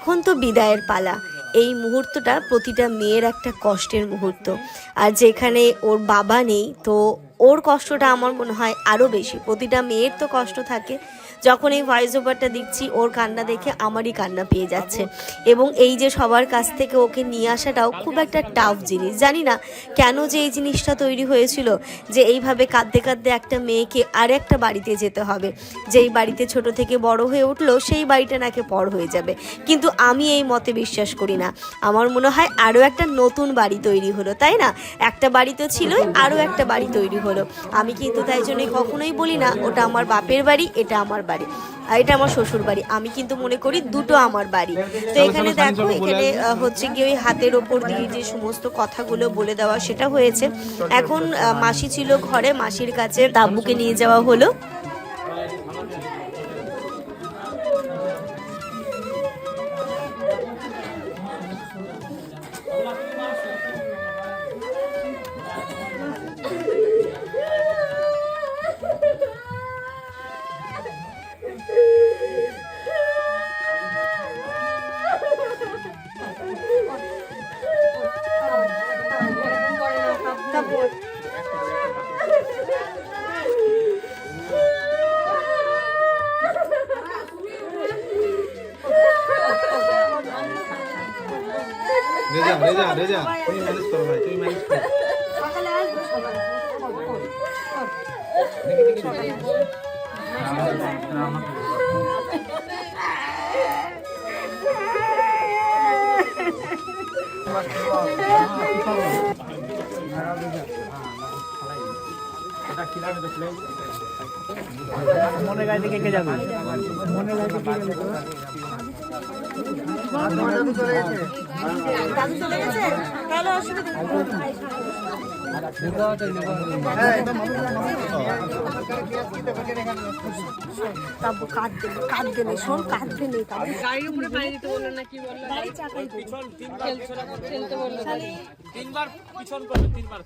এখন তো বিদায়ের পালা। এই মুহূর্তটা প্রতিটা মেয়ের একটা কষ্টের মুহূর্ত। আর যেখানে ওর বাবা নেই, তো ওর কষ্টটা আমার মনে হয় আরও বেশি। প্রতিটা মেয়ের তো কষ্ট থাকে। যখন এই ভয়েস ওভারটা দিচ্ছি, ওর কান্না দেখে আমারই কান্না পেয়ে যাচ্ছে। এবং এই যে সবার কাছ থেকে ওকে নিয়ে আসাটাও খুব একটা টাফ জিনিস। জানি না কেন যে এই জিনিসটা তৈরি হয়েছিল, যে এইভাবে কাঁদতে কাঁদতে একটা মেয়েকে আর একটা বাড়িতে যেতে হবে, যেই বাড়িতে ছোট থেকে বড় হয়ে উঠলো সেই বাড়িটা নাকি পর হয়ে যাবে। কিন্তু আমি এই মতে বিশ্বাস করি না। আমার মনে হয় আরও একটা নতুন বাড়ি তৈরি হলো, তাই না? একটা বাড়ি তো ছিলই, আরও একটা বাড়ি তৈরি হলো। আমি কিন্তু তাই জন্যই কখনোই বলি না ওটা আমার বাপের বাড়ি, এটা আমার বাড়ি, আর এটা আমার শ্বশুর বাড়ি। আমি কিন্তু মনে করি দুটো আমার বাড়ি। তো এখানে দেখো, এখানে হচ্ছে গিয়ে ওই হাতের ওপর দিয়ে যে সমস্ত কথাগুলো বলে দেওয়া সেটা হয়েছে। এখন মাসি ছিল ঘরে, মাসির কাছে তাব্বুকে নিয়ে যাওয়া হলো। রেজা তুমি ম্যানেজ করো ভাই, তুমি ম্যানেজ করো। সকালে আসবে সবাই। মনে গাড়ি থেকে কে যাবে? মনে গাড়ি থেকে গেলে তো দাদু চলে গেছে। দাদু চলে গেছে, তাহলে অসুবিধা নেই। তারপর কাঁদবে না, শোন, কাঁদবে নেই। গাড়ির উপরে পানি দিতে বললো না, কি বললো? গাড়ি চাকাই পিছন খেলতে বললো। 3 বার পিছন করবে, 3 বার।